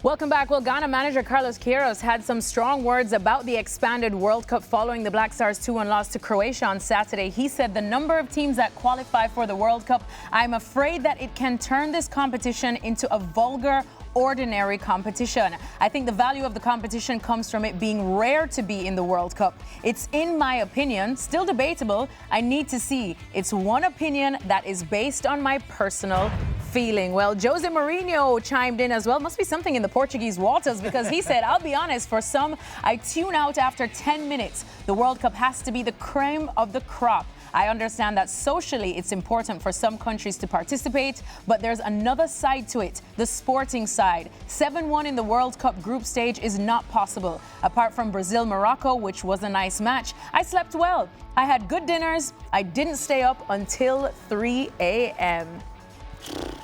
Welcome back. Well, Ghana manager Carlos Queiroz had some strong words about the expanded World Cup following the Black Stars' 2-1 loss to Croatia on Saturday. He said the number of teams that qualify for the World Cup, I'm afraid that it can turn this competition into a vulgar, ordinary competition. I think the value of the competition comes from it being rare to be in the World Cup. It's, in my opinion, still debatable. I need to see. It's one opinion that is based on my personal feeling. Well, Jose Mourinho chimed in as well. Must be something in the Portuguese waters, because he said, I'll be honest, for some, I tune out after 10 minutes. The World Cup has to be the creme of the crop. I understand that socially it's important for some countries to participate, but there's another side to it, the sporting side. 7-1 in the World Cup group stage is not possible. Apart from Brazil-Morocco, which was a nice match, I slept well. I had good dinners. I didn't stay up until 3 a.m.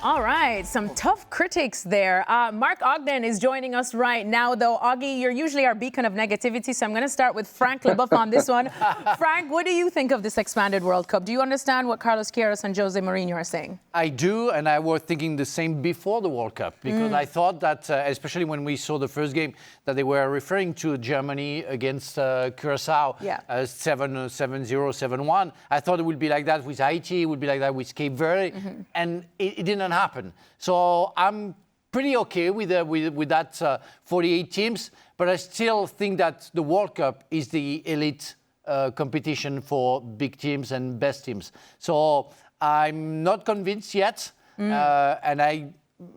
All right, some tough critics there. Mark Ogden is joining us right now, though. Augie, you're usually our beacon of negativity, so I'm going to start with Frank Leboeuf on this one. Frank, what do you think of this expanded World Cup? Do you understand what Carlos Queiroz and Jose Mourinho are saying? I do, and I was thinking the same before the World Cup, because I thought that, especially when we saw the first game, that they were referring to Germany against Curacao, 7-0, 7-1. I thought it would be like that with Haiti, it would be like that with Cape Verde, and it didn't happen. So I'm pretty okay with that 48 teams, but I still think that the World Cup is the elite competition for big teams and best teams. So I'm not convinced yet, and I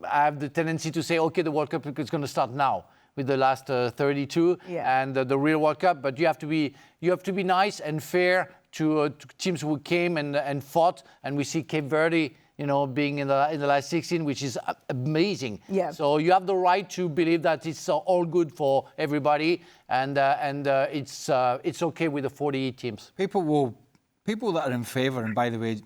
have the tendency to say, okay, the World Cup is going to start now with the last 32 and the real World Cup. But you have to be nice and fair to teams who came and fought, and we see Cape Verde, being in the last 16, which is amazing. Yeah. So you have the right to believe that it's all good for everybody, and it's okay with the 48 teams. People that are in favour, and by the way,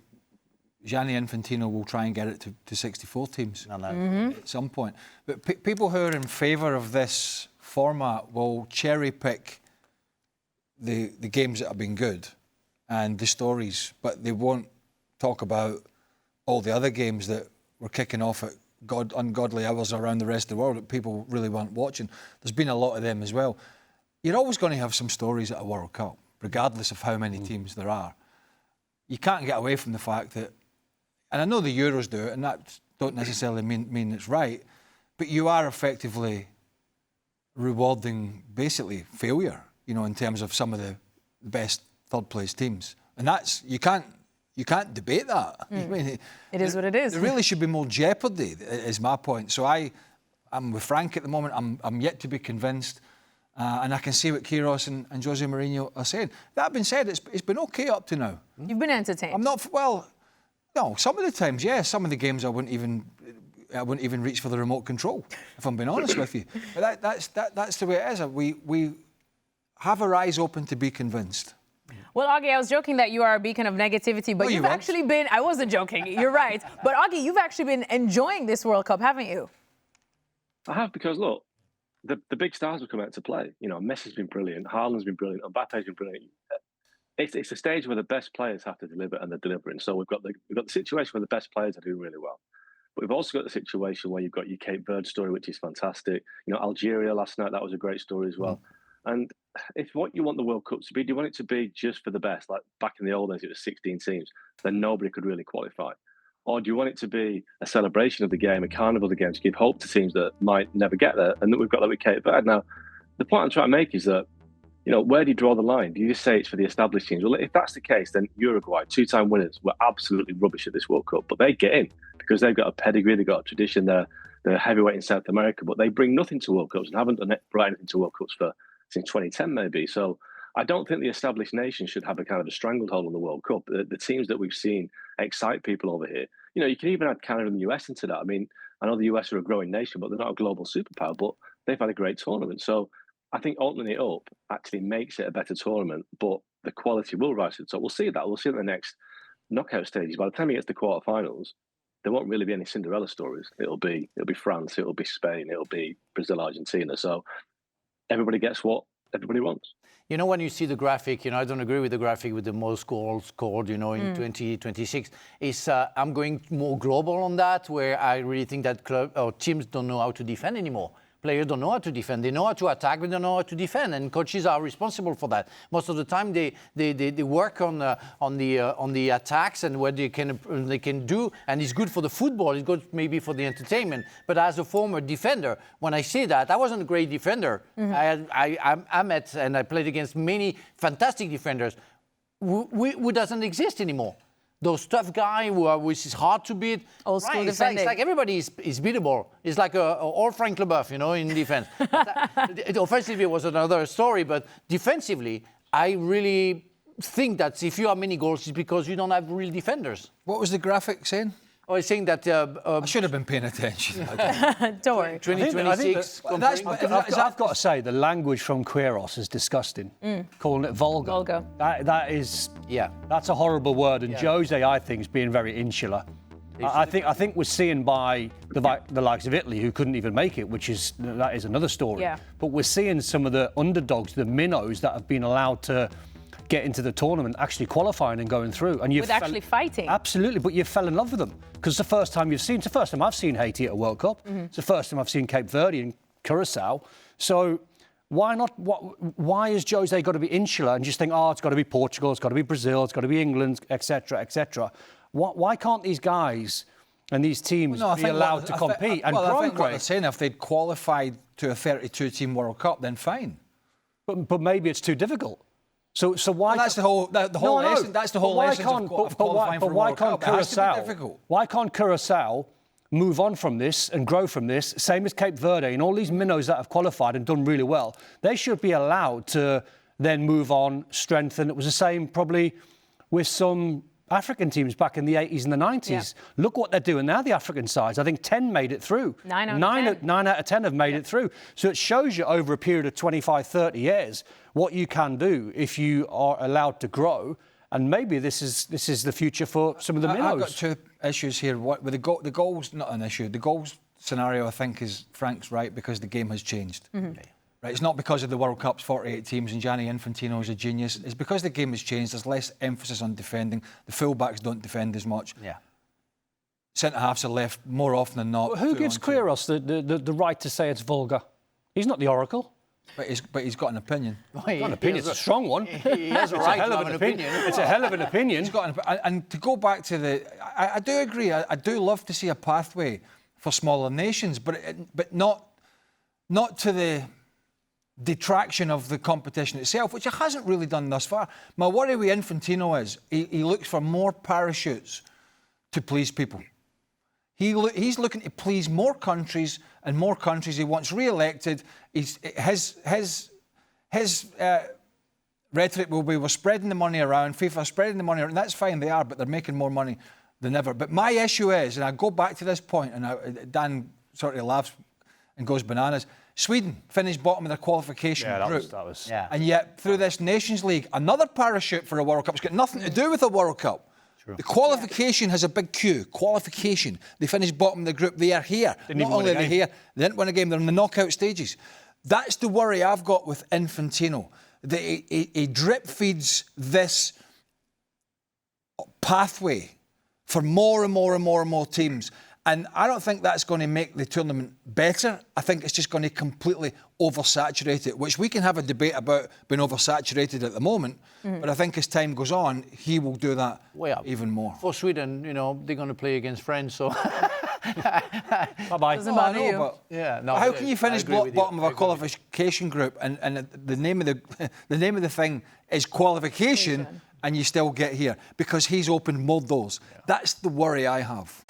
Gianni Infantino will try and get it to 64 teams at some point. But people who are in favour of this format will cherry pick the games that have been good and the stories, but they won't talk about all the other games that were kicking off at ungodly hours around the rest of the world that people really weren't watching. There's been a lot of them as well. You're always going to have some stories at a World Cup, regardless of how many teams there are. You can't get away from the fact that, and I know the Euros do it, and that don't necessarily mean it's right, but you are effectively rewarding basically failure, in terms of some of the best third-place teams. And that's, you can't debate that. I mean, it is what it is. There really should be more jeopardy, is my point. So I'm with Frank at the moment. I'm yet to be convinced. And I can see what Queiroz and Jose Mourinho are saying. That being said, it's been okay up to now. You've been entertained. I'm not, well, no, some of the times, yes. Some of the games I wouldn't even reach for the remote control, if I'm being honest with you. But that's the way it is. We have our eyes open to be convinced. Well, Augie, I was joking that you are a beacon of negativity, but you've actually been... I wasn't joking, you're right. But Augie, you've actually been enjoying this World Cup, haven't you? I have, because look, the big stars have come out to play. Messi's been brilliant, Haaland's been brilliant, Mbappe's been brilliant. It's a stage where the best players have to deliver, and they're delivering. So we've got the situation where the best players are doing really well. But we've also got the situation where you've got your Cape Verde story, which is fantastic. Algeria last night, that was a great story as well. And if what you want the World Cup to be, do you want it to be just for the best? Like back in the old days, it was 16 teams, then nobody could really qualify. Or do you want it to be a celebration of the game, a carnival of the game, to give hope to teams that might never get there? And that we've got that with Cape Verde. Now, the point I'm trying to make is that, where do you draw the line? Do you just say it's for the established teams? Well, if that's the case, then Uruguay, two-time winners, were absolutely rubbish at this World Cup. But they get in because they've got a pedigree, they've got a tradition, they're heavyweight in South America, but they bring nothing to World Cups and haven't brought anything to World Cups since 2010 maybe. So I don't think the established nation should have a kind of a stranglehold on the World Cup. The teams that we've seen excite people over here. You can even add Canada and the US into that. I mean, I know the US are a growing nation, but they're not a global superpower, but they've had a great tournament. So I think opening it up actually makes it a better tournament, but the quality will rise to the top. We'll see that. We'll see it in the next knockout stages. By the time it gets to the quarterfinals, there won't really be any Cinderella stories. It'll be France, it'll be Spain, it'll be Brazil, Argentina. So everybody gets what everybody wants. When you see the graphic, I don't agree with the graphic with the most goals scored, in 2026. I'm going more global on that, where I really think that club or teams don't know how to defend anymore. players don't know how to defend. They know how to attack, but they don't know how to defend. And coaches are responsible for that. Most of the time, they work on the attacks and what they can do. And it's good for the football. It's good maybe for the entertainment. But as a former defender, when I say that, I wasn't a great defender. I met and I played against many fantastic defenders who doesn't exist anymore. Those tough guys which is hard to beat. Old school defending. It's like everybody is beatable. It's like all Frank Leboeuf, in defense. Offensively, it was another story, but defensively, I really think that if you have many goals, it's because you don't have real defenders. What was the graphic saying? I was saying that... I should have been paying attention. Don't worry. 2026... I've got to say, the language from Queiroz is disgusting. Calling it vulgar. Vulgar. That is... Yeah. That's a horrible word. And Jose, I think, is being very insular. I think we're seeing by the likes of Italy, who couldn't even make it, that is another story. Yeah. But we're seeing some of the underdogs, the minnows, that have been allowed to get into the tournament, actually qualifying and going through. And actually fighting. Absolutely, but you fell in love with them. Because it's the first time I've seen Haiti at a World Cup. It's the first time I've seen Cape Verde and Curacao. So why not? Why has Jose got to be insular and just think, it's got to be Portugal, it's got to be Brazil, it's got to be England, etc., etc.? Why can't these guys and these teams be allowed to compete and progress? I think what they're saying, if they'd qualified to a 32-team World Cup, then fine. But maybe it's too difficult. So why? Well, that's the whole essence. That's the whole essence of qualifying for a World Cup. It has to be difficult. Why can't Curacao move on from this and grow from this? Same as Cape Verde and all these minnows that have qualified and done really well. They should be allowed to then move on, strengthen. It was the same probably with some African teams back in the 80s and the 90s. Yeah. Look what they're doing now, the African sides. I think 10 made it through. 9 out of 10 have made it through. So it shows you over a period of 25, 30 years what you can do if you are allowed to grow. And maybe this is the future for some of the minnows. I've got two issues here. With the goals, not an issue. The goals scenario, I think, is Frank's right, because the game has changed. Right, it's not because of the World Cup's 48 teams and Gianni Infantino is a genius. It's because the game has changed. There's less emphasis on defending. The full-backs don't defend as much. Yeah. Centre-halves are left more often than not. But who gives Queiroz the right to say it's vulgar? He's not the oracle. But he's got an opinion. Got an opinion. It's a strong one. He has a right to have an opinion. It's a hell of an opinion. He's got and to go back to I do agree. I do love to see a pathway for smaller nations, but not to the detraction of the competition itself, which it hasn't really done thus far. My worry with Infantino is he looks for more parachutes to please people. He's looking to please more countries and more countries. He wants re-elected. His rhetoric will be, we're spreading the money around, FIFA spreading the money around. That's fine, they are, but they're making more money than ever. But my issue is, and I go back to this point, and Dan sort of laughs and goes bananas, Sweden finished bottom of their qualification group. And yet, through this Nations League, another parachute for a World Cup. It's got nothing to do with a World Cup. True. The qualification has a big Q. Qualification. They finished bottom of the group. They are here. Not only are they here, they didn't win a game. They're in the knockout stages. That's the worry I've got with Infantino. He drip feeds this pathway for more and more and more and more teams. And I don't think that's going to make the tournament better. I think it's just going to completely oversaturate it, which we can have a debate about being oversaturated at the moment. But I think as time goes on, he will do that even more. For Sweden, they're going to play against France, so... Bye-bye. Doesn't bother you. But how can you finish bottom of a qualification group and the name of the thing is qualification and you still get here? Because he's opened more doors. That's the worry I have.